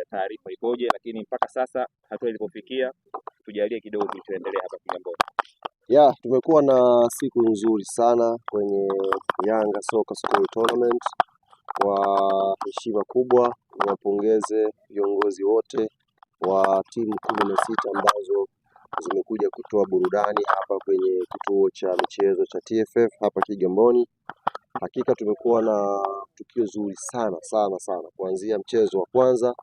taarifa ipoje, lakini mpaka sasa hatua ilipofikia, tujalie kidogo kilichoendelea hapa Kigamboni. Tumekuwa na siku nzuri sana kwenye Yanga Soccer School Tournament. Kwa heshima kubwa niwapongeze viongozi wote wa timu 16 ambazo zimekuja kutoa burudani hapa kwenye kituo cha michezo cha TFF hapa Kigamboni. Hakika tumekuwa na tukio zuri sana kuanzia mchezo wa kwanza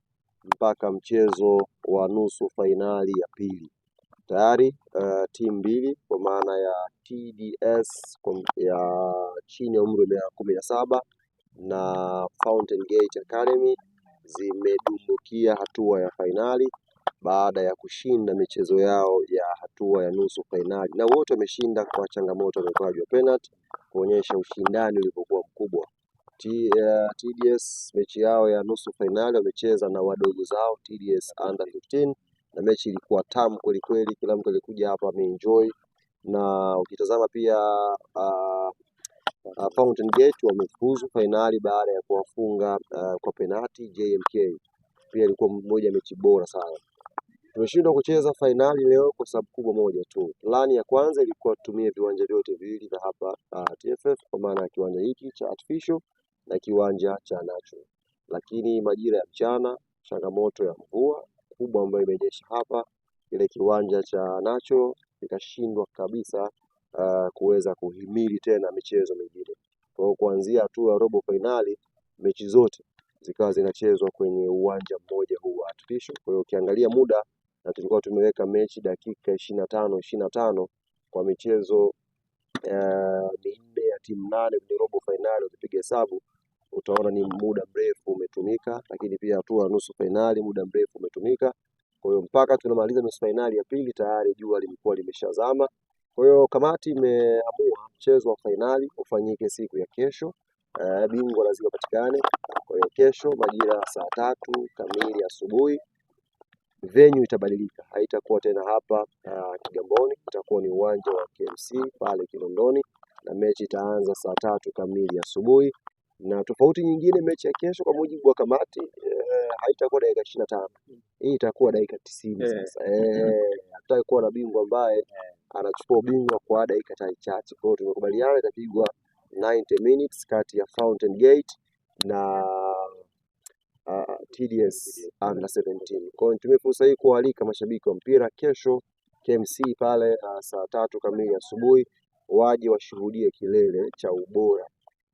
mpaka mchezo wa nusu fainali ya pili. Tayari timu mbili kwa maana ya TDS ya chini ya umri wa miaka 17 na Fountain Gate Academy zimedumbukia hatua ya fainali baada ya kushinda michezo yao ya hatua ya nusu fainali, na wote wameshinda kwa changamoto ya mikwaju ya penalty, kuonyesha ushindani ulipokuwa mkubwa. TDS mechi yao ya nusu fainali wamecheza na wadogo zao TDS under 15 na mechi ilikuwa tamu kweli kweli, kila mtu alikuja hapa ameenjoy. Na ukitazama pia Fountain Gate wamefuzu fainali baada ya kuwafunga kwa penalti JMK. Pia ilikuwa moja mechi bora sana. Tumeshindwa kucheza fainali leo kwa sababu kubwa moja tu. Plani ya kwanza ilikuwa tutumie viwanja vyote viwili vya hapa TFF, kwa maana ya kiwanja hiki cha artificial na kiwanja cha natural, lakini majira ya mchana, changamoto ya mvua kubwa ambayo imenyesha hapa, ile kiwanja cha natural ikashindwa kabisa kuweza kuhimili tena michezo mingine. Kwa hiyo kuanzia hatua ya robo fainali mechi zote zikawa zinachezwa kwenye uwanja mmoja huu wa artificial. Kwa hiyo ukiangalia muda, na tulikuwa tumeweka mechi dakika 25 kwa michezo minne ya timu 8 kwenye robo fainali. Ukipiga hesabu utaona ni muda mrefu umetumika, lakini pia hatua nusu fainali muda mrefu umetumika. Kwa hiyo mpaka tunamaliza nusu fainali ya pili tayari jua limekuwa limeshazama. Kwa hiyo kamati imeamua mchezo wa fainali ufanyike siku ya kesho. Bingwa lazima patikane. Kwa hiyo kesho majira saa 3 kamili asubuhi venue itabadilika, haitakuwa tena hapa Kigamboni, itakuwa ni uwanja wa KMC pale Kinondoni, na mechi itaanza saa 3 kamili asubuhi. Na tofauti nyingine, mechi ya kesho kwa mujibu wa kamati haitakuwa dakika 25, hii itakuwa dakika 90. Sasa hataki kuwa na bingwa ambaye anachukua ubingwa kwa dakika chache. Kwa hiyo tumekubaliana itapigwa 90 minutes kati ya Fountain Gate na TDS under 17. Kwa hiyo nitumie fursa hii kualika mashabiki wa mpira kesho KMC pale saa 3 kamili asubuhi waje washuhudie kilele cha ubora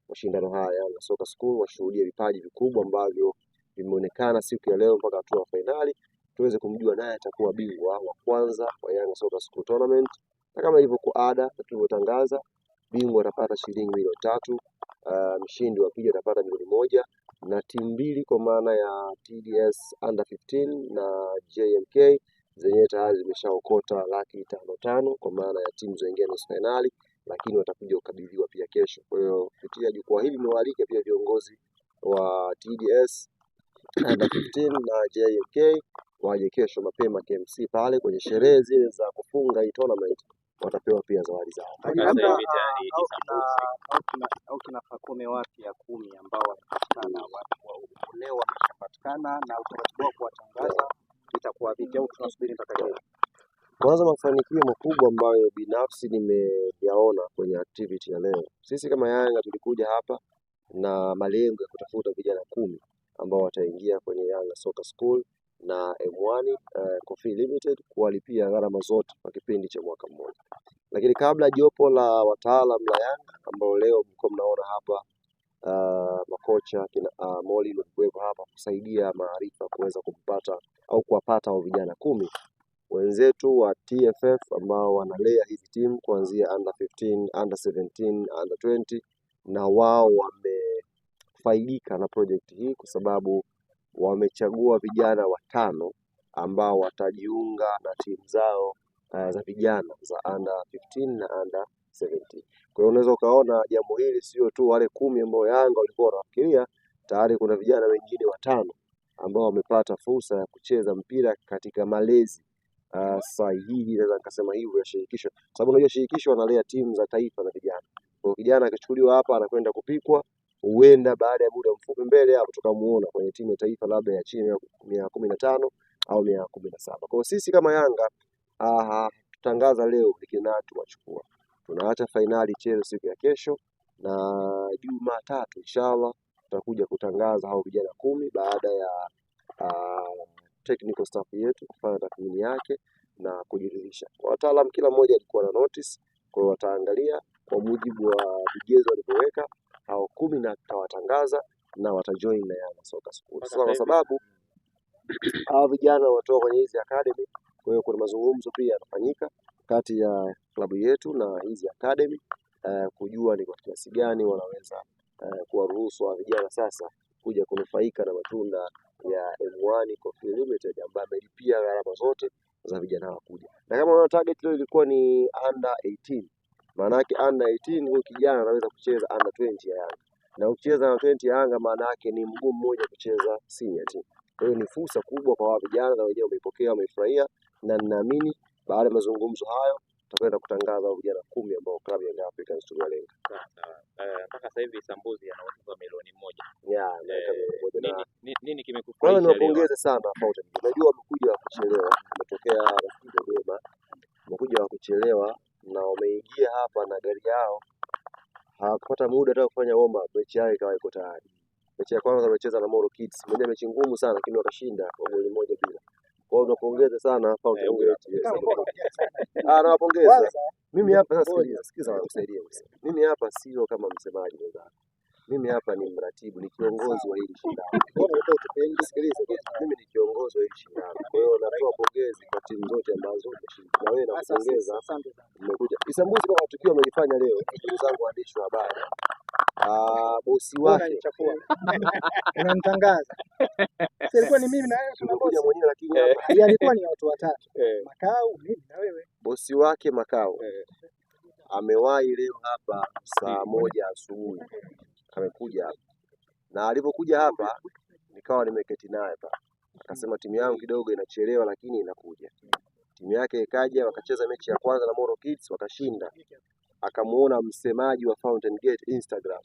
mashindano haya Yanga Soccer School, washuhudie vipaji vikubwa ambavyo vimeonekana siku ya leo mpaka hatua fainali, tuweze kumjua naye atakuwa bingwa wa kwanza wa Yanga Soccer School Tournament. Na kama ilivyokuwa ada tulivyotangaza, bingwa atapata shilingi milioni 3, mshindi wa pili atapata milioni 1, na timu mbili kwa maana ya TDS under 15 na JMK zenyewe tayari zimeshaokota 550,000 kwa maana ya timu zoingia nusu finali, lakini watakuja kukabidhiwa pia kesho. Kwa hiyo kupitia jukwaa hili niwaalike pia viongozi wa TDS under 15 na JMK waje kesho mapema KMC pale kwenye sherehe zile za kufunga hii tournament, watapewa pia zawadi zao. Au kina Fakome wapya 10 ambao wanapatikana leo wameshapatikana, na utaratibu wa kuwatangaza itakuwa vipi au tunasubiri mpaka leo? Kwanza mafanikio makubwa ambayo binafsi nimeyaona kwenye activity ya leo, sisi kama Yanga tulikuja hapa na malengo ya kutafuta vijana 10 ambao wataingia kwenye Yanga Soccer School na M1 Coffee Limited kuwalipia gharama zote kwa kipindi cha mwaka mmoja. Lakini kabla jopo la wataalam la Yanga ambao leo mko mnaona hapa makocha kina Molly walikuwepo hapa kusaidia maarifa kuweza kumpata au kuwapata hao vijana 10, wenzetu wa TFF ambao wanalea hizi timu kuanzia under 15, under 17, under 20, na wao wamefaidika na project hii kwa sababu wamechagua vijana 5 ambao watajiunga na timu zao za vijana za under 15 na under 17. Kwa hiyo unaweza ukaona jambo hili sio tu wale 10 ambao Yanga walikuwa wanafikiria, tayari kuna vijana wengine 5 ambao wamepata fursa ya kucheza mpira katika malezi sahihi, naweza nikasema hivyo, ya shirikisho, sababu unajua shirikisho wanalea timu za taifa na vijana. Kwa kijana akichukuliwa hapa anakwenda kupikwa huenda baada ya muda mfupi mbele hapo tukamuona kwenye timu ya taifa labda ya chini ya 15 au 17. Kwa hiyo sisi kama Yanga tutangaza leo ni kina tuwachukua. Tunaacha fainali chezo siku ya kesho, na Jumatatu inshallah tutakuja kutangaza hao vijana 10 baada ya technical staff yetu kufanya tathmini yake na kujiridhisha. Wataalamu kila mmoja alikuwa na notice, kwa hiyo wataangalia kwa mujibu wa vigezo walivyoweka hao 10 na tutawatangaza na watajoin na Yanga Soka Sports. Kwa sababu hao vijana watoka kwenye hizi academy, kwa hiyo kuna mazungumzo pia yanafanyika kati ya klabu yetu na hizi academy kujua ni kwa kiasi gani wanaweza kuwaruhusu wa vijana sasa kuja kunufaika na matunda ya M1 Coffee Limited ambaye amelipia gharama zote za vijana hao kuja. Na kama una target leo ilikuwa ni under 18, maana yake under 18 huyo kijana anaweza kucheza under 20 ya Yanga. Na ukicheza under 20 ya Yanga maana yake ni mguu mmoja kucheza senior team. Kwa hiyo ni fursa kubwa kwa wao vijana na wenyewe wameipokea, wameifurahia, na ninaamini baada ya mazungumzo hayo tutakwenda kutangaza vijana 10 ambao klabu ya Young Africans tumelenga. Mpaka sasa hivi Sambuzi anauzwa milioni 1. Nini kimekufurahisha? Kwanza niwapongeze sana Fountain. Unajua wamekuja kuchelewa, umetokea rafiki Dodoma, wamekuja kuchelewa na wameingia hapa na gari yao, hawakupata muda hata kufanya warm up, mechi yao ikawa iko tayari. Mechi ya kwanza wamecheza na Moro Kids, moja mechi ngumu sana lakini wakashinda kwa goli 1-0. Kwa hiyo tunapongeza sana Fountain Gate. Nawapongeza. Mimi hapa sasa sikiza wanakusaidia. Mimi hapa sio kama msemaji mwenzangu. Mimi hapa ni mratibu, ni kiongozi wa hili shindano. Sikiliza, mimi ni kiongozi wa hili shindano. Kwa hiyo natoa pongezi kwa timu zote ambazo zimeshiriki. Na wewe nakupongeza. Umekuja. Isambuzi kama tukio amelifanya leo, ndugu zangu waandishi wa habari. Bosi wake unamtangaza. Ilikuwa ni mimi na wewe tunakuja mwenyewe, lakini hapa alikuwa ni watu watatu. Makao, mimi na wewe. Bosi wake Makao amewahi leo hapa saa 1 asubuhi. Amekuja hapa. Na alipokuja hapa nikawa nimeketi naye hapa. Akasema timu yangu kidogo inachelewa lakini inakuja. Timu yake ikaja, wakacheza mechi ya kwanza na Moro Kids wakashinda. Akamuona msemaji wa Fountain Gate Instagram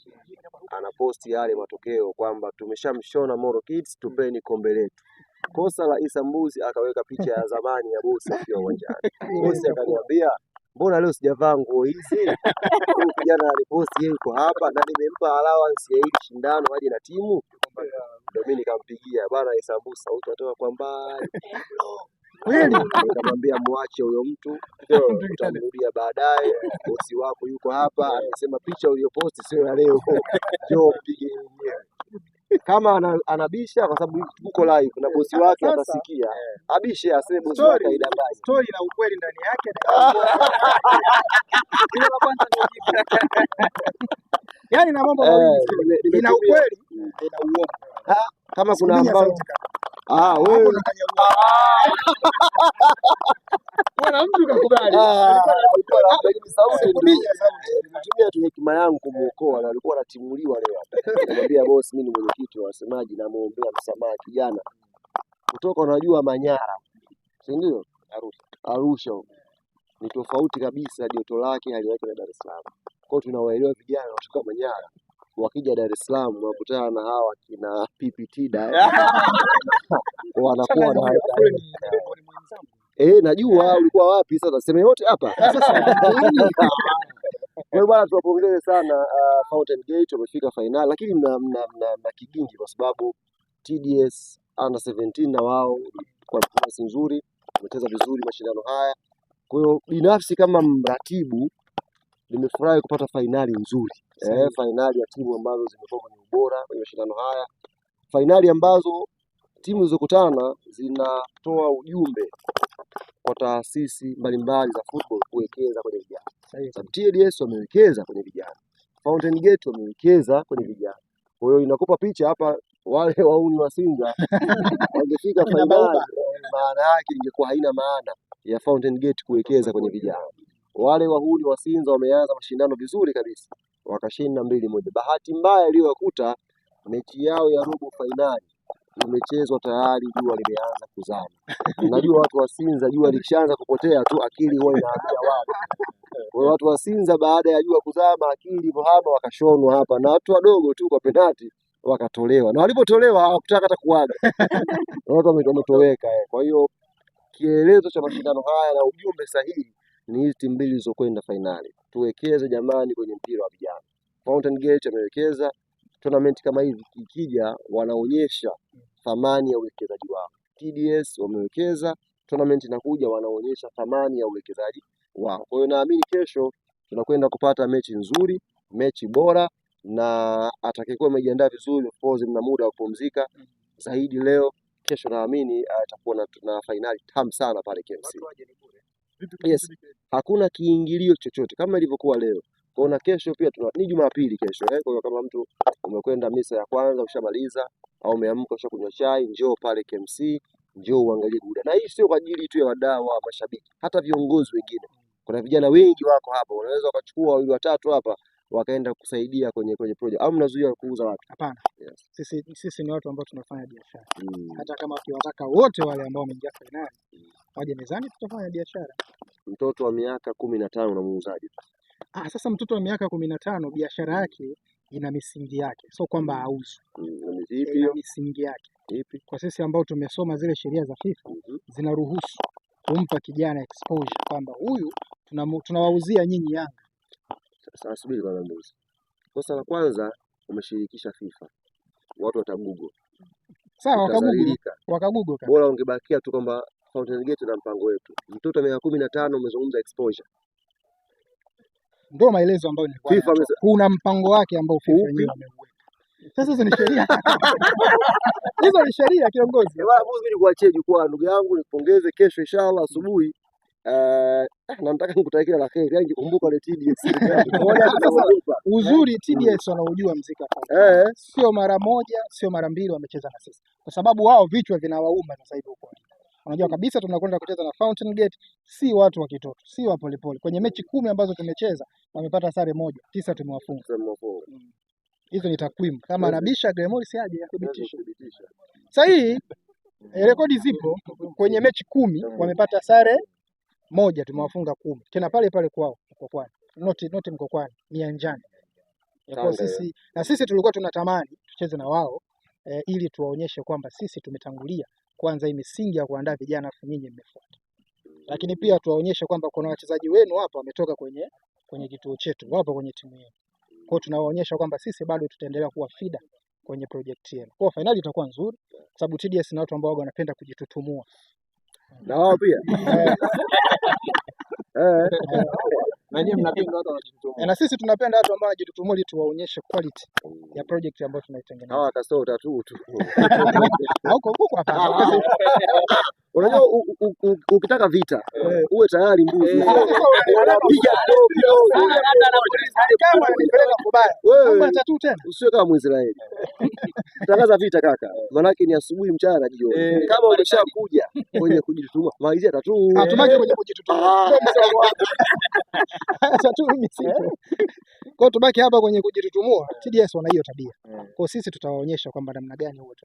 anaposti yale matokeo kwamba tumeshamshona Moro Kids, tupeni kombe letu. Kosa la Isambuzi akaweka picha ya zamani ya bosi akiwa uwanjani. Bosi akaniambia, mbona leo sijavaa nguo hizi? Huyu kijana aliposti yeye yuko hapa na nimempa allowance ya hili shindano aje na timu. Ndio mimi nikampigia, bwana Isambuzi sauti atoka kwa mbali. Kweli nikamwambia muache huyo mtu, tutamrudia baadaye. Bosi wako yuko hapa, anasema picha uliyoposti sio ya leo. Njoo mpige mwenyewe. Kama anabisha kwa sababu uko live na bosi wake atasikia. Abishe aseme bosi wake aidanganye. Story na ukweli ndani yake. Ile la kwanza ndio kipi? Yaani na mambo mawili. Ina ukweli, ina uongo. Kama kuna ambao wewe kuna mtu kakubali. Nimetumia tu hekima yangu kumuokoa na alikuwa anatimuliwa leo hapa. Nikamwambia boss, mimi ni mwenyekiti wa wasemaji na muombea msamaha kijana. Kutoka unajua Manyara. Si ndio? Arusha. Ni tofauti kabisa joto lake hali yake na Dar es Salaam. Kwa hiyo tunawaelewa vijana kutoka Manyara. Wakija Dar es Salaam wakutana na hawa kina PPT wanakuwa na najua ulikuwa wapi sasa, sema yote hapa. Kwa hiyo bwana, tuwapongeze sana Fountain Gate, wamefika finali, lakini na kigingi kwa sababu TDS under 17 na wao kwa performance nzuri wamecheza vizuri mashindano haya. Kwa hiyo binafsi kama mratibu nimefurahi kupata fainali nzuri. Fainali ya timu ambazo zimekuwa kwenye ubora kwenye mashindano haya. Fainali ambazo timu zilizokutana zinatoa ujumbe kwa taasisi mbalimbali za football kuwekeza kwenye vijana. Sababu TDS wamewekeza kwenye vijana. Fountain Gate wamewekeza kwenye vijana. Kwa hiyo inakupa picha hapa, wale wauni wa Sinza wangefika fainali, maana yake ingekuwa haina maana ya Fountain Gate kuwekeza kwenye vijana. Wale wahuni wa Sinza wameanza mashindano vizuri kabisa, wakashinda 2-1. Bahati mbaya iliyowakuta mechi yao ya robo fainali imechezwa tayari, jua limeanza kuzama. Unajua watu wa Sinza jua likishaanza kupotea tu akili huwa inaambia wao Kwa hiyo watu wa Sinza baada ya jua kuzama, akili ilivyohama, wakashonwa hapa na watu wadogo tu kwa penati wakatolewa, na walipotolewa hawakutaka hata kuaga watu wametoweka. Kwa hiyo kielezo cha mashindano haya na ujumbe sahihi ni hizi timu mbili zilizokwenda fainali. Tuwekeze jamani kwenye mpira wa vijana. Fountain Gate amewekeza, tournament kama hivi ikija wanaonyesha thamani ya uwekezaji wao. TDS wamewekeza, tournament inakuja wanaonyesha thamani ya uwekezaji wao. Kwa hiyo naamini kesho tunakwenda kupata mechi nzuri, mechi bora, na atakayekuwa amejiandaa vizuri, of course mna muda wa kupumzika zaidi leo. Kesho naamini atakuwa na fainali tamu sana pale KMC. Yes, hakuna kiingilio chochote kama ilivyokuwa leo. Kwa kesho pia ni Jumapili kesho. Kwa hiyo kama mtu umekwenda misa ya kwanza ushamaliza au umeamka ushakunywa chai, njoo pale KMC, njoo uangalie burudani. Na hii sio kwa ajili tu ya wadau wa mashabiki, hata viongozi wengine. Kuna vijana wengi wako hapa, unaweza ukachukua wawili watatu hapa wakaenda kusaidia kwenye project. Au mnazuia kuuza watu? Hapana. Yes. Sisi ni watu ambao tunafanya biashara. Hata kama ukiwataka wote wale ambao wameingia fainali waje mezani, tutafanya biashara. Mtoto wa miaka 15 unamuuzaje? Sasa mtoto wa miaka 15 biashara yake ina misingi yake, sio kwamba hauzi. Ina misingi yake. Ipi? Kwa sisi ambao tumesoma zile sheria za FIFA zinaruhusu kumpa kijana exposure kwamba huyu tunawauzia nyinyi Yanga. Sasa subiri kwanza mbuzi. Kosa la kwanza umeshirikisha FIFA. Watu watagoogle. Sawa, wakagoogle. Bora ungebakia tu kwamba Fountain Gate na mpango wetu. Mtoto wa miaka 15 umezungumza exposure. Ndio maelezo ambayo nilikuwa nayo. Kuna mpango wake ambao FIFA yenyewe ameuweka. Sasa hizo ni sheria. Hizo ni sheria kiongozi. Mimi nikuachie jukwaa ndugu yangu, nikupongeze kesho inshallah asubuhi. Nataka nikutakie kila la kheri. Yaani kumbuka ile TDS. Uzuri TDS wanaujua mziki sio mara moja, sio mara mbili wamecheza na sisi. Kwa sababu wao vichwa vinawauma sasa hivi huko. Unajua kabisa tunakwenda kucheza na Fountain Gate, si watu wa kitoto, si wa polepole. Kwenye mechi 10 ambazo tumecheza, wamepata sare moja, 9 tumewafunga. Hizo ni takwimu. Kama anabisha Gremoli si aje kudhibitisha. Sasa hii rekodi zipo kwenye mechi 10 wamepata sare moja, tumewafunga 10. Tena pale pale kwao Mkokwani. Not Mkokwani, ni Nyanjani. Kwa sisi tulikuwa tunatamani tucheze na wao ili tuwaonyeshe kwamba sisi tumetangulia kwanza hii misingi ya kuandaa vijana afu nyinyi mmefuata. Lakini pia tuwaonyeshe kwamba kuna wachezaji wenu hapa wametoka kwenye kituo chetu, wapo kwenye timu yenu. Kwa hiyo tunawaonyesha kwamba sisi bado tutaendelea kuwa fida kwenye project yenu. Kwa finali itakuwa nzuri kwa sababu TDS ni watu ambao wanapenda kujitutumua. Na wao pia. Na nyinyi mnapenda watu wanajitutumua. Na sisi tunapenda watu ambao wanajitutumua ili tuwaonyeshe quality ya project ambayo tunaitengeneza. Hawa kasota tu. Huko hapa. Unajua ukitaka vita uwe tayari mbuzi. Unapiga kama nipeleka kubaya. Wewe tatu tena. Usiwe kama Mwisraeli. Tangaza vita kaka. Maanake ni asubuhi, mchana na jioni. Kama umeshakuja kwenye kujituma, malizia tatu. Tumaki kwenye kujituma. Tatu mimi sipo. Kwa tubaki hapa kwenye kujitutumua. TDS wana hiyo tabia. Kwa sisi tutawaonyesha kwamba namna gani huwa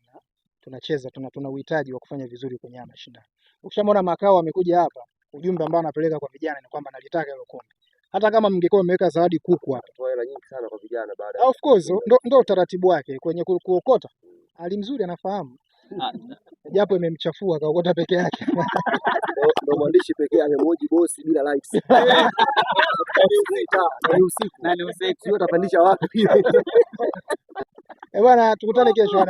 tunacheza, tuna uhitaji wa kufanya vizuri kwenye mashindano. Ukishamwona Makao amekuja hapa, ujumbe ambao anapeleka kwa vijana ni kwamba nalitaka hilo kombe. Hata kama mngekuwa mmeweka zawadi kuku hapa. Toa hela nyingi sana kwa vijana baada. Of course, ndo utaratibu wake kwenye kuokota. Ali mzuri anafahamu. Japo imemchafua kaokota peke yake. Ndo mwandishi pekee amemoji bosi bila likes. Ni usiku. Sio utapandisha wapi? Bwana tukutane kesho.